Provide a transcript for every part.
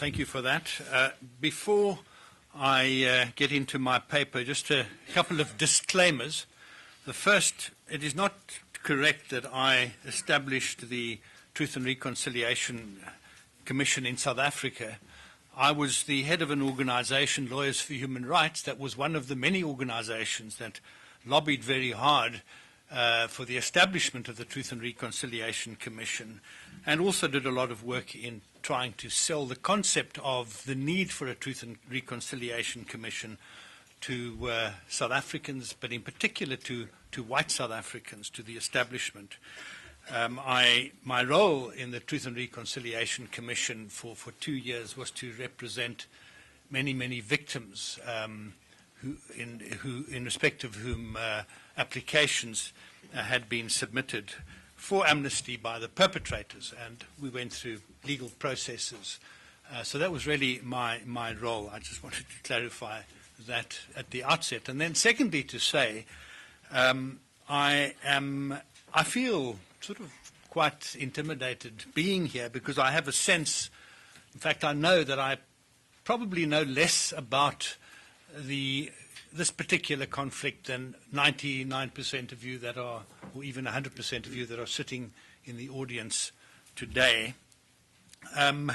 Thank you for that. Before I get into my paper, just a couple of disclaimers. The first, it is not correct that I established the Truth and Reconciliation Commission in South Africa. I was the head of an organization, Lawyers for Human Rights, that was one of the many organizations that lobbied very hard for the establishment of the Truth and Reconciliation Commission, and also did a lot of work in trying to sell the concept of the need for a Truth and Reconciliation Commission to South Africans, but in particular to white South Africans, to the establishment. My role in the Truth and Reconciliation Commission for 2 years was to represent many, many victims who in respect of whom applications had been submitted for amnesty by the perpetrators, and we went through legal processes. So that was really my role. I just wanted to clarify that at the outset. And then secondly to say, I feel sort of quite intimidated being here because I have a sense, in fact I know that I probably know less about this particular conflict than 99% of you that are, or even 100% of you that are sitting in the audience today. And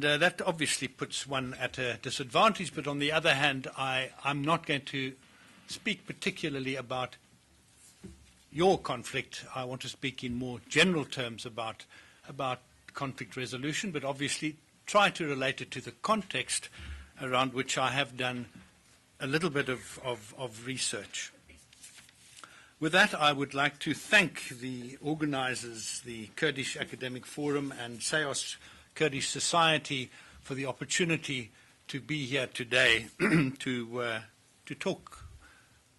that obviously puts one at a disadvantage, but on the other hand, I'm not going to speak particularly about your conflict. I want to speak in more general terms about conflict resolution, but obviously try to relate it to the context around which I have done a little bit of research. With that, I would like to thank the organizers, the Kurdish Academic Forum and Sayos Kurdish Society, for the opportunity to be here today to talk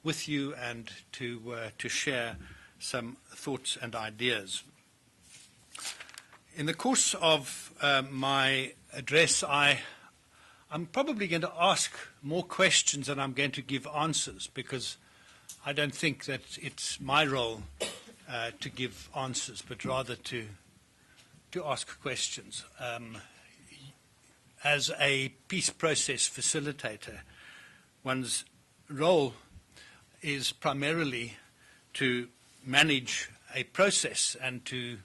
with you and to share some thoughts and ideas. In the course of my address, I'm probably going to ask more questions than I'm going to give answers, because I don't think that it's my role to give answers, but rather to ask questions. As a peace process facilitator, one's role is primarily to manage a process and to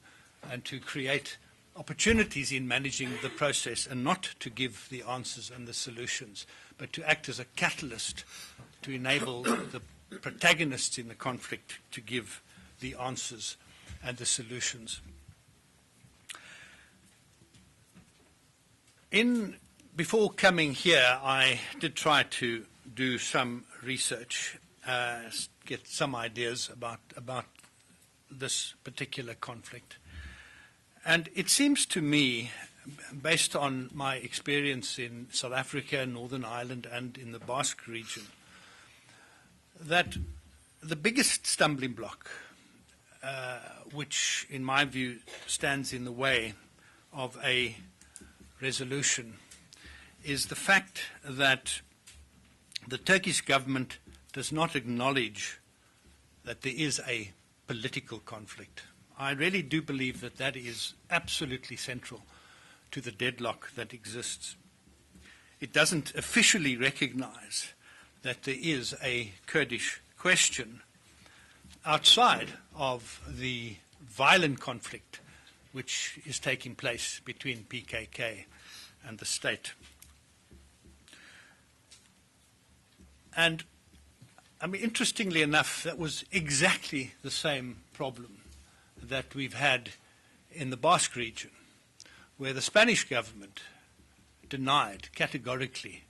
create opportunities in managing the process, and not to give the answers and the solutions, but to act as a catalyst to enable the protagonists in the conflict to give the answers and the solutions. Before coming here, I did try to do some research, get some ideas about this particular conflict. And it seems to me, based on my experience in South Africa, Northern Ireland, and in the Basque region, that the biggest stumbling block, which in my view stands in the way of a resolution, is the fact that the Turkish government does not acknowledge that there is a political conflict. I really do believe that that is absolutely central to the deadlock that exists. It doesn't officially recognize that there is a Kurdish question outside of the violent conflict which is taking place between PKK and the state. And I mean, interestingly enough, that was exactly the same problem that we've had in the Basque region, where the Spanish government denied categorically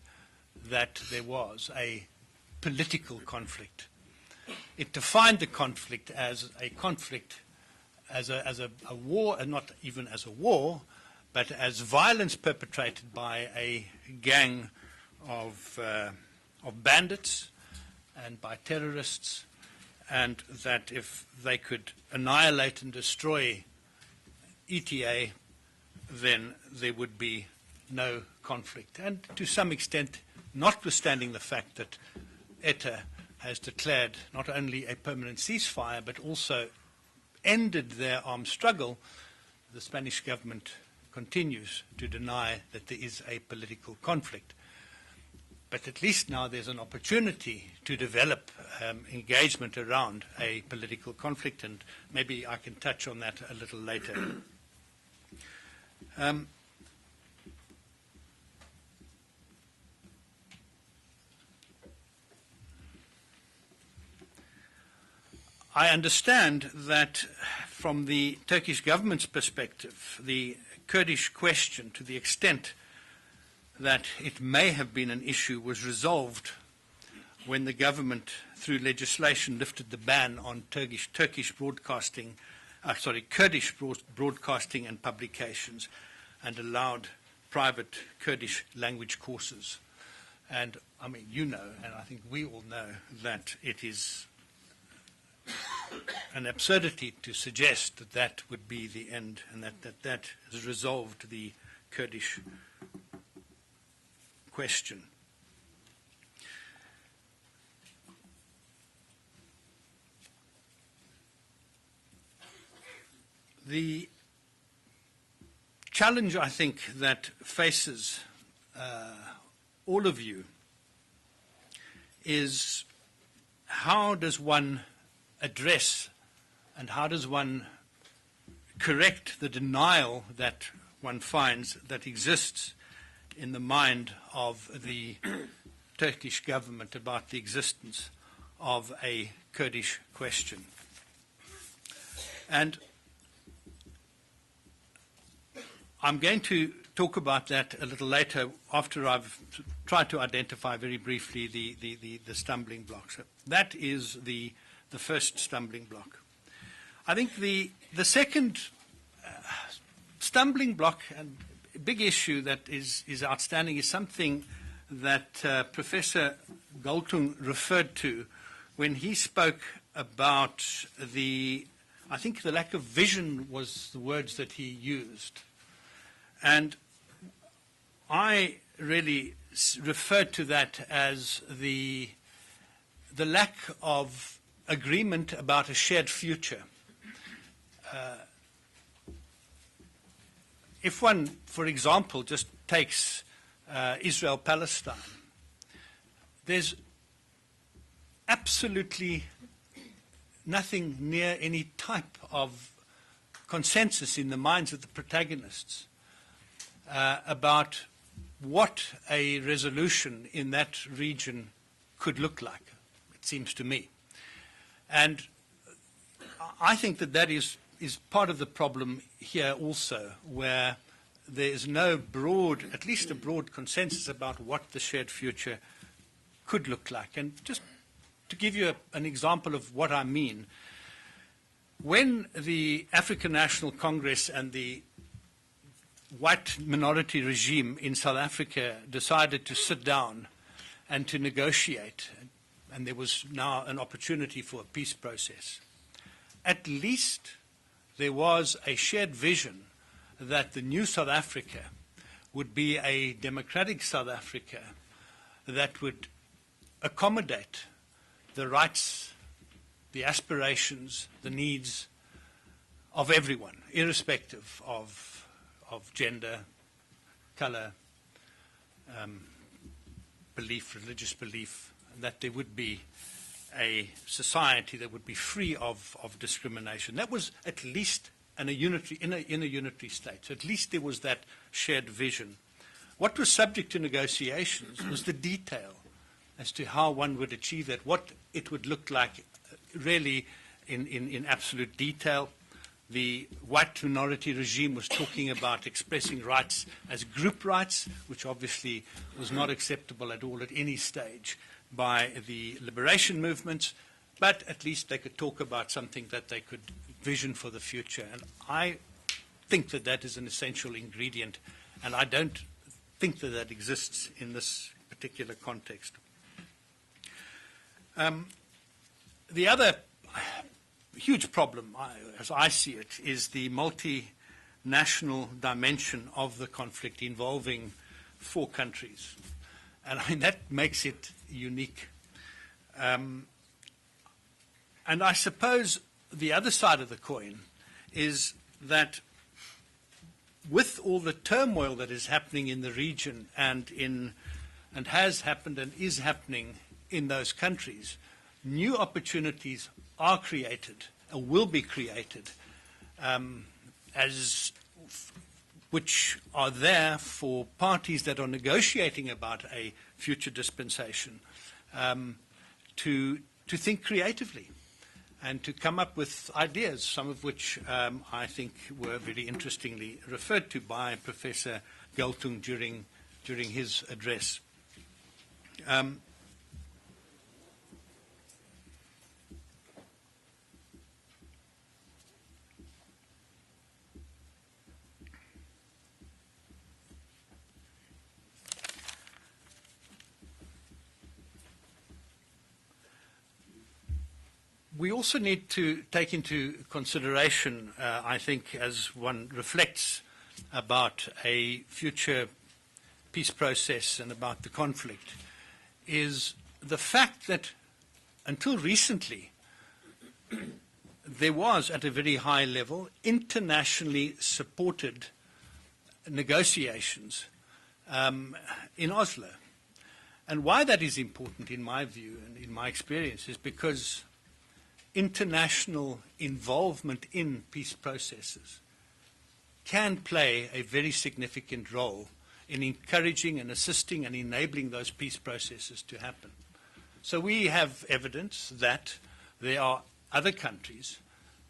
that there was a political conflict. It defined the conflict as a conflict, as a war, and not even as a war, but as violence perpetrated by a gang of bandits and by terrorists, and that if they could annihilate and destroy ETA, then there would be no conflict. And to some extent, notwithstanding the fact that ETA has declared not only a permanent ceasefire, but also ended their armed struggle, the Spanish government continues to deny that there is a political conflict. But at least now there's an opportunity to develop engagement around a political conflict, and maybe I can touch on that a little later. I understand that from the Turkish government's perspective, the Kurdish question, to the extent that it may have been an issue, was resolved when the government, through legislation, lifted the ban on Kurdish broadcasting and publications, and allowed private Kurdish language courses. And I mean, you know, and I think we all know, that it is an absurdity to suggest that that would be the end, and that has resolved the Kurdish question. The challenge, I think, that faces all of you is, how does one address and how does one correct the denial that one finds that exists in the mind of the Turkish government about the existence of a Kurdish question? And I'm going to talk about that a little later, after I've tried to identify very briefly the stumbling blocks. That is the first stumbling block. I think the second stumbling block and big issue that is outstanding is something that Professor Galtung referred to when he spoke about I think the lack of vision was the words that he used. And I really referred to that as the lack of agreement about a shared future. If one, for example, just takes Israel-Palestine, there's absolutely nothing near any type of consensus in the minds of the protagonists about what a resolution in that region could look like, it seems to me. And I think that is part of the problem here also, where there is no broad, at least a broad consensus about what the shared future could look like. And just to give you an example of what I mean, when the African National Congress and the white minority regime in South Africa decided to sit down and to negotiate, and there was now an opportunity for a peace process, at least there was a shared vision that the new South Africa would be a democratic South Africa that would accommodate the rights, the aspirations, the needs of everyone, irrespective of gender, color, belief, religious belief, and that there would be a society that would be free of discrimination. That was at least in a unitary state. So at least there was that shared vision. What was subject to negotiations was the detail as to how one would achieve that, what it would look like really in absolute detail. The white minority regime was talking about expressing rights as group rights, which obviously was not acceptable at all at any stage by the liberation movements, but at least they could talk about something that they could vision for the future. And I think that that is an essential ingredient, and I don't think that that exists in this particular context. The other huge problem, as I see it, is the multinational dimension of the conflict involving 4 countries. And I mean, that makes it unique. And I suppose the other side of the coin is that with all the turmoil that is happening in the region and has happened and is happening in those countries, new opportunities are created or will be created, which are there for parties that are negotiating about a future dispensation to think creatively and to come up with ideas, some of which I think were very interestingly referred to by Professor Geltung during his address. We also need to take into consideration, I think, as one reflects about a future peace process and about the conflict, is the fact that until recently there was, at a very high level, internationally supported negotiations in Oslo. And why that is important, in my view and in my experience, is because international involvement in peace processes can play a very significant role in encouraging and assisting and enabling those peace processes to happen. So we have evidence that there are other countries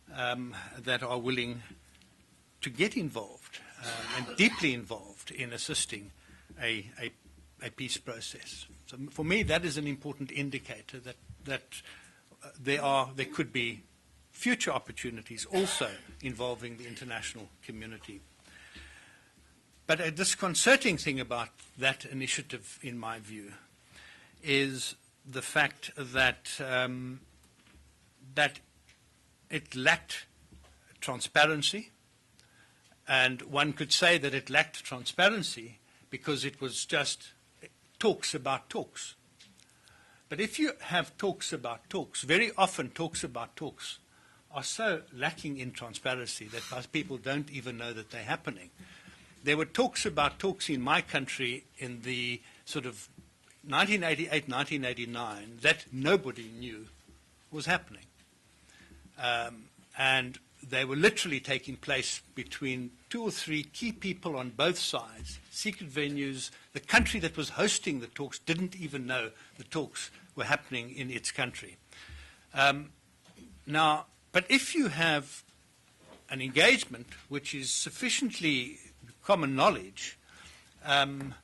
that are willing to get involved and deeply involved in assisting a peace process. So for me, that is an important indicator that there could be future opportunities also involving the international community. But a disconcerting thing about that initiative, in my view, is the fact that that it lacked transparency, and one could say that it lacked transparency because it was just talks about talks. But if you have talks about talks, very often talks about talks are so lacking in transparency that most people don't even know that they're happening. There were talks about talks in my country in the sort of 1988, 1989 that nobody knew was happening. And they were literally taking place between 2 or 3 key people on both sides, secret venues. The country that was hosting the talks didn't even know the talks were happening in its country. Now, but if you have an engagement which is sufficiently common knowledge and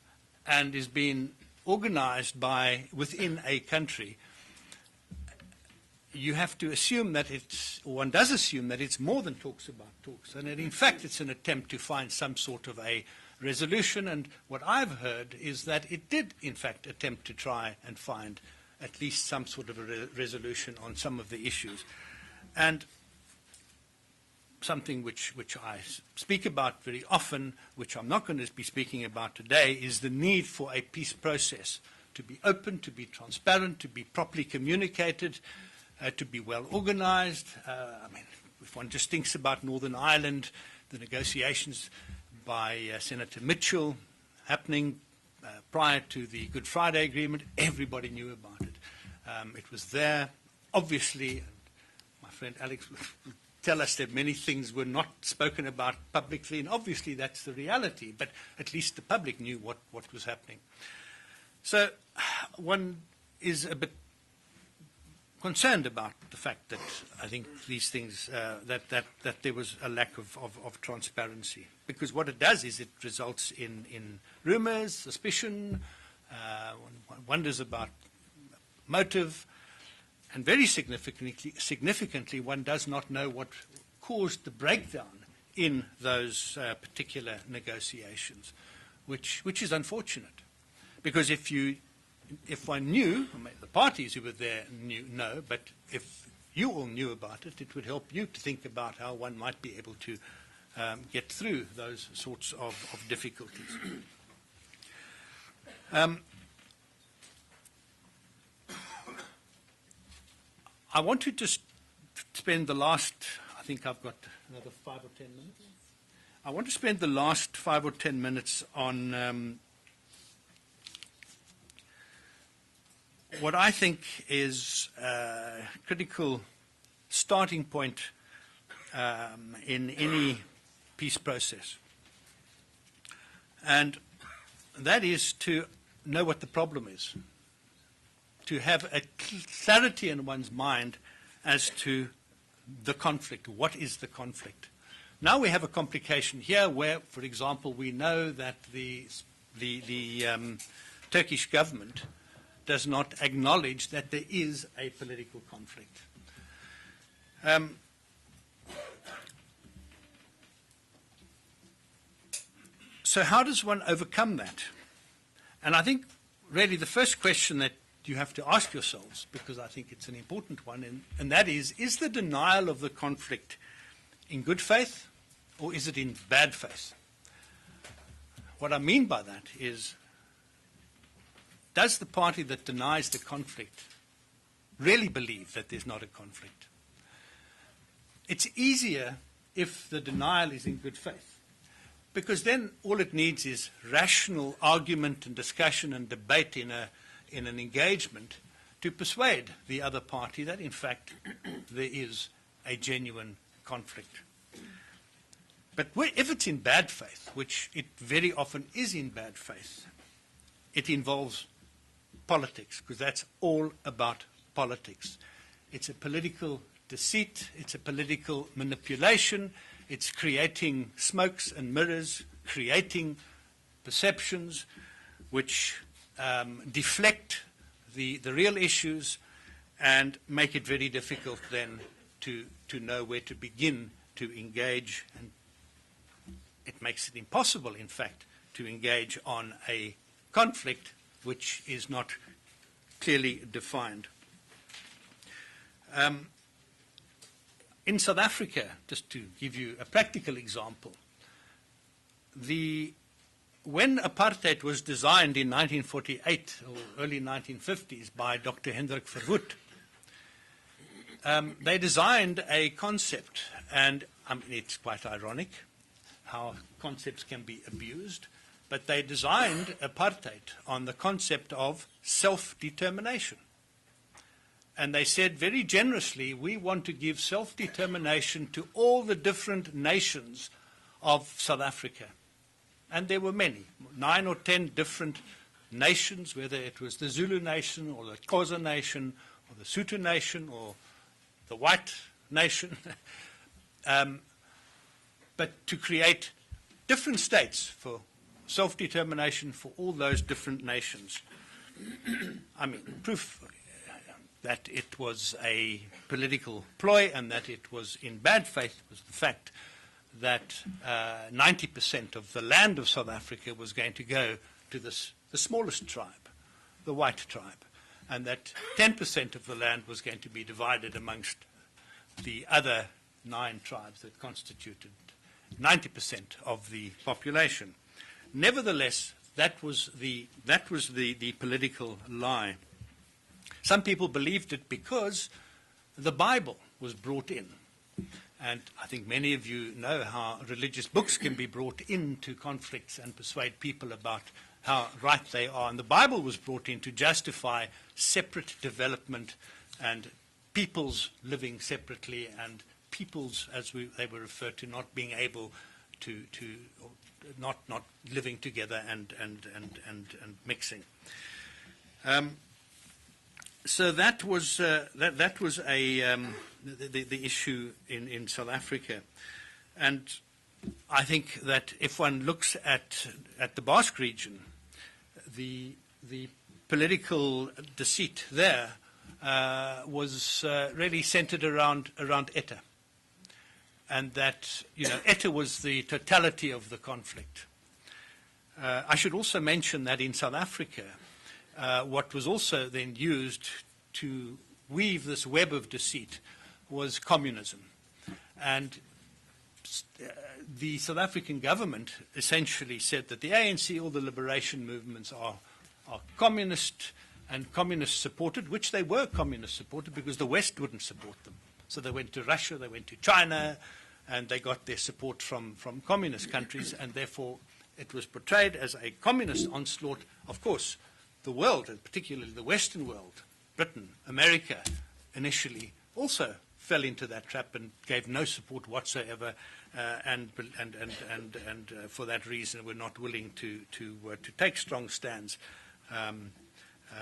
is being organized within a country, you have to assume that one does assume that it's more than talks about talks, and that in fact it's an attempt to find some sort of a resolution. And what I've heard is that it did in fact attempt to try and find at least some sort of a resolution on some of the issues. And something which I speak about very often, which I'm not going to be speaking about today, is the need for a peace process to be open, to be transparent, to be properly communicated, to be well organized. I mean, if one just thinks about Northern Ireland, the negotiations by Senator Mitchell happening prior to the Good Friday Agreement, everybody knew about it. It was there, obviously, and my friend Alex would tell us that many things were not spoken about publicly, and obviously that's the reality, but at least the public knew what was happening. So one is a bit concerned about the fact that I think these things, that there was a lack of transparency. Because what it does is it results in rumors, suspicion, one wonders about motive, and very significantly, one does not know what caused the breakdown in those particular negotiations, which is unfortunate. Because if one knew, I mean, the parties who were there know, but if you all knew about it, it would help you to think about how one might be able to get through those sorts of difficulties. I want to just spend the last, I think I've got another 5 or 10 minutes. I want to spend the last 5 or 10 minutes on what I think is a critical starting point in any peace process. And that is to know what the problem is, to have a clarity in one's mind as to the conflict. What is the conflict? Now we have a complication here where, for example, we know that the Turkish government does not acknowledge that there is a political conflict. So how does one overcome that? And I think really the first question that you have to ask yourselves, because I think it's an important one, and that is the denial of the conflict in good faith or is it in bad faith? What I mean by that is, does the party that denies the conflict really believe that there's not a conflict? It's easier if the denial is in good faith, because then all it needs is rational argument and discussion and debate in an engagement to persuade the other party that, in fact, there is a genuine conflict. But if it's in bad faith, which it very often is in bad faith, it involves politics, because that's all about politics. It's a political deceit, it's a political manipulation, it's creating smokes and mirrors, creating perceptions which deflect the real issues and make it very difficult then to know where to begin to engage, and it makes it impossible, in fact, to engage on a conflict which is not clearly defined. In South Africa, just to give you a practical example, when apartheid was designed in 1948 or early 1950s by Dr. Hendrik Verwoerd, they designed a concept, and I mean, it's quite ironic how concepts can be abused, but they designed apartheid on the concept of self-determination. And they said very generously, we want to give self-determination to all the different nations of South Africa. And there were many, 9 or 10 different nations, whether it was the Zulu nation or the Xhosa nation or the Sotho nation or the white nation, but to create different states for self-determination for all those different nations. I mean, proof that it was a political ploy and that it was in bad faith was the fact that 90% of the land of South Africa was going to go to the smallest tribe, the white tribe, and that 10% of the land was going to be divided amongst the other 9 tribes that constituted 90% of the population. Nevertheless, that was the political lie. Some people believed it because the Bible was brought in. And I think many of you know how religious books can be brought into conflicts and persuade people about how right they are. And the Bible was brought in to justify separate development and peoples living separately and peoples, as they were referred to, not being able to not living together and mixing. So that was the issue in South Africa, and I think that if one looks at the Basque region, the political deceit there was really centered around ETA, and that ETA was the totality of the conflict. I should also mention that in South Africa, what was also then used to weave this web of deceit was communism. And the South African government essentially said that the ANC, all the liberation movements are communist and communist supported, which they were communist supported because the West wouldn't support them. So they went to Russia, they went to China, and they got their support from communist countries, and therefore it was portrayed as a communist onslaught. Of course, the world, and particularly the Western world, Britain, America, initially also fell into that trap and gave no support whatsoever, and for that reason were not willing to take strong stands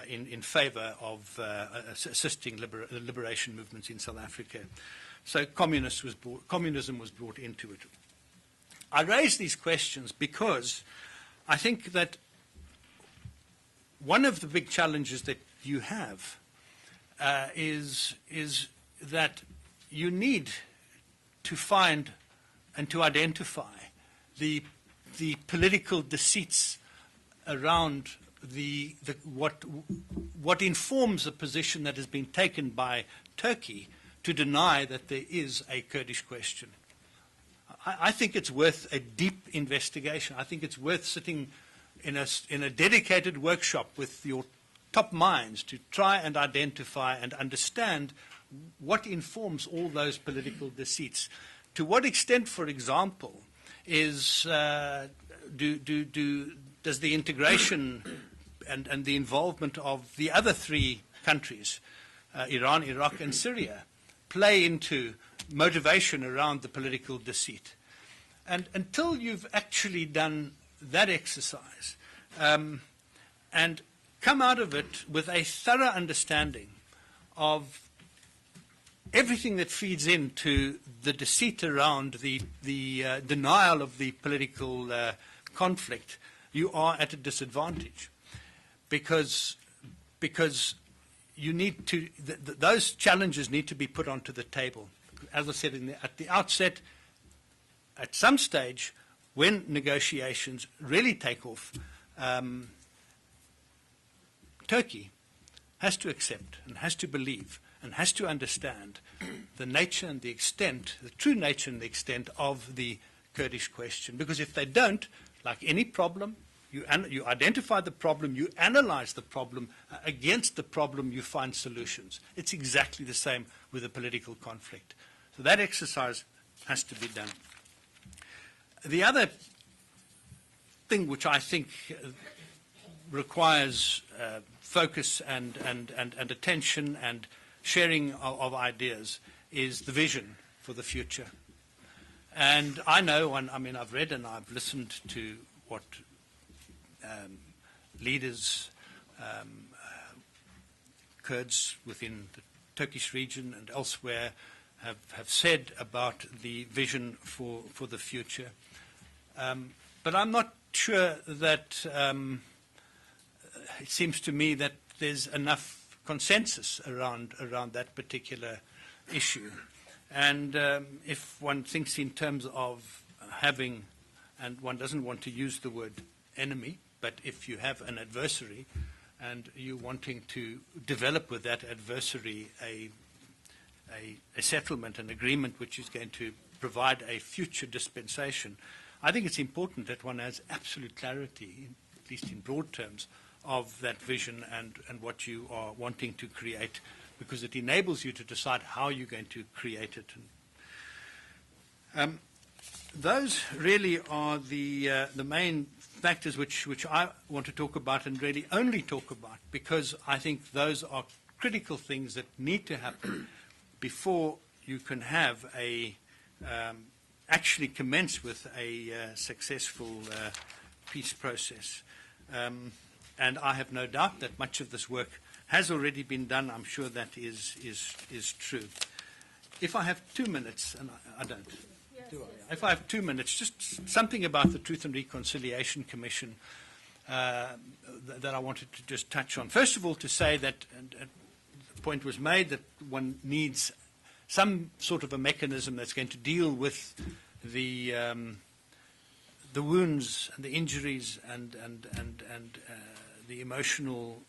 in favour of assisting liberation movements in South Africa. So communism was brought into it. I raise these questions because I think that one of the big challenges that you have is that you need to find and to identify the political deceits around what informs a position that has been taken by Turkey to deny that there is a Kurdish question. I think it's worth a deep investigation. I think it's worth sitting in a dedicated workshop with your top minds to try and identify and understand what informs all those political deceits. To what extent, for example, does the integration and the involvement of the other three countries, Iran, Iraq, and Syria, play into motivation around the political deceit? And until you've actually done that exercise and come out of it with a thorough understanding of everything that feeds into the deceit around the denial of the political conflict, you are at a disadvantage, because you need to those challenges need to be put onto the table. As I said at the outset, at some stage, when negotiations really take off, Turkey has to accept and has to believe and has to understand the nature and the extent, the true nature and the extent of the Kurdish question. Because if they don't, like any problem, you identify the problem, you analyze the problem, against the problem you find solutions. It's exactly the same with a political conflict. So that exercise has to be done. The other thing which I think requires focus and attention and sharing of ideas is the vision for the future. And I know, I've read and I've listened to what leaders, Kurds within the Turkish region and elsewhere have said about the vision for the future. But I'm not sure that it seems to me that there's enough consensus around that particular issue. And if one thinks in terms of having, and one doesn't want to use the word enemy, but if you have an adversary and you're wanting to develop with that adversary a settlement, an agreement which is going to provide a future dispensation, I think it's important that one has absolute clarity, at least in broad terms, of that vision and what you are wanting to create, because it enables you to decide how you're going to create it. Those really are the main factors which I want to talk about and really only talk about, because I think those are critical things that need to happen before you can have actually commence with a successful peace process. And I have no doubt that much of this work has already been done. I'm sure that is true. If I have 2 minutes, and I don't, yes, do I? If I have 2 minutes, just something about the Truth and Reconciliation Commission that I wanted to just touch on. First of all, to say that the point was made that one needs some sort of a mechanism that's going to deal with the wounds and the injuries and the emotional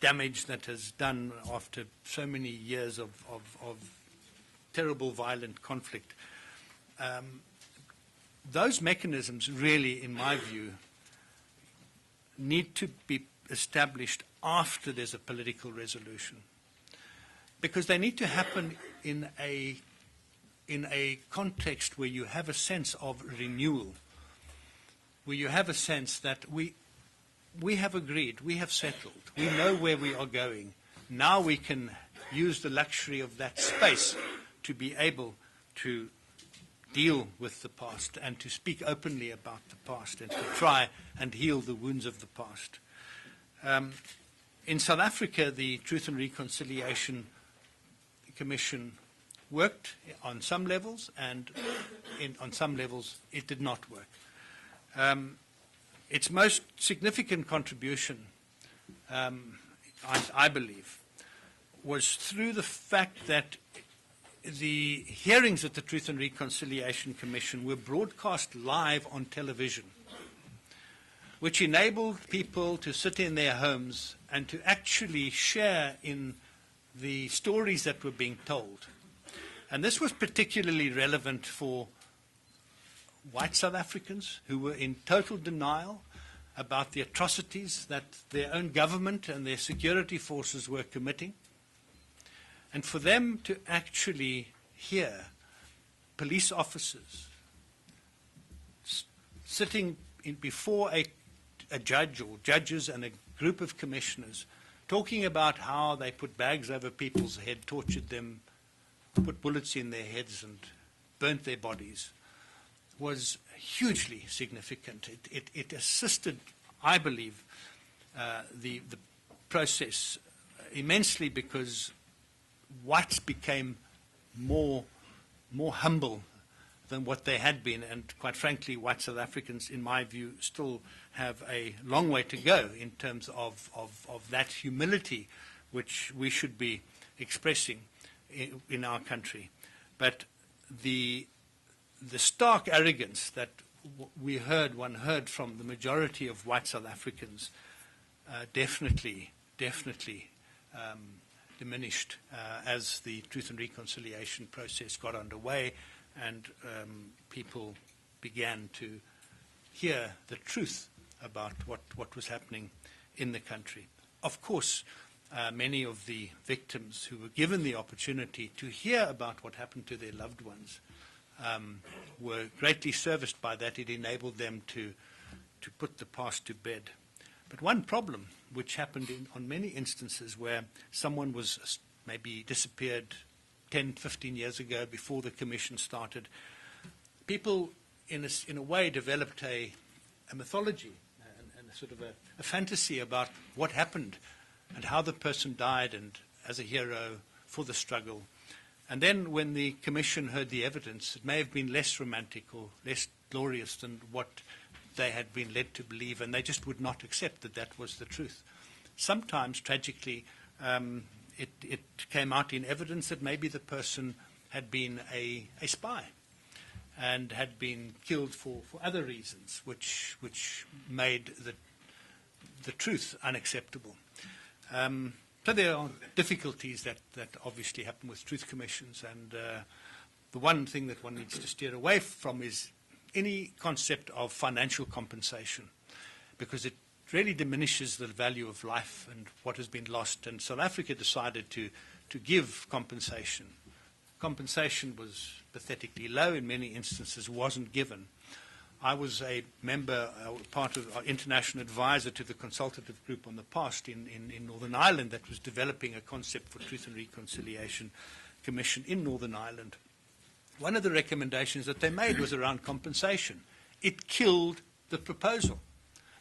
damage that has done after so many years of terrible violent conflict. Those mechanisms really, in my view, need to be established after there's a political resolution, because they need to happen in a in a context where you have a sense of renewal, where you have a sense that we have agreed, we have settled, we know where we are going. Now we can use the luxury of that space to be able to deal with the past and to speak openly about the past and to try and heal the wounds of the past. In South Africa, the Truth and Reconciliation Commission worked on some levels, and on some levels it did not work. Its most significant contribution, I believe, was through the fact that the hearings at the Truth and Reconciliation Commission were broadcast live on television, which enabled people to sit in their homes and to actually share in the stories that were being told. And this was particularly relevant for white South Africans who were in total denial about the atrocities that their own government and their security forces were committing. And for them to actually hear police officers sitting before a judge or judges and a group of commissioners talking about how they put bags over people's head, tortured them, put bullets in their heads and burnt their bodies, was hugely significant. It assisted, I believe, the process immensely, because whites became more humble than what they had been, and quite frankly, white South Africans, in my view, still have a long way to go in terms of that humility which we should be expressing in our country. But the stark arrogance that one heard from the majority of white South Africans definitely diminished as the Truth and Reconciliation process got underway, and people began to hear the truth about what was happening in the country. Of course, many of the victims who were given the opportunity to hear about what happened to their loved ones were greatly serviced by that. It enabled them to put the past to bed. But one problem which happened on many instances where someone was maybe disappeared 10, 15 years ago before the commission started, people in a way developed a mythology and a sort of a fantasy about what happened and how the person died, and as a hero for the struggle. And then when the commission heard the evidence, it may have been less romantic or less glorious than what they had been led to believe, and they just would not accept that that was the truth. Sometimes, tragically, it came out in evidence that maybe the person had been a spy and had been killed for other reasons, which made the truth unacceptable. So there are difficulties that obviously happen with truth commissions, and the one thing that one needs to steer away from is any concept of financial compensation, because it really diminishes the value of life and what has been lost. And South Africa decided to give compensation. Compensation was pathetically low, in many instances wasn't given. I was a member, part of our international advisor to the consultative group on the past in Northern Ireland that was developing a concept for Truth and Reconciliation Commission in Northern Ireland. One of the recommendations that they made was around compensation. It killed the proposal.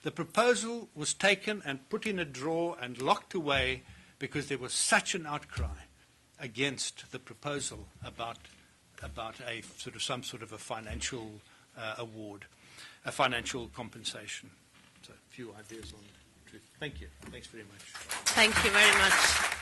The proposal was taken and put in a drawer and locked away because there was such an outcry against the proposal about a some sort of a financial award, a financial compensation. So a few ideas on truth. Thank you. Thanks very much. Thank you very much.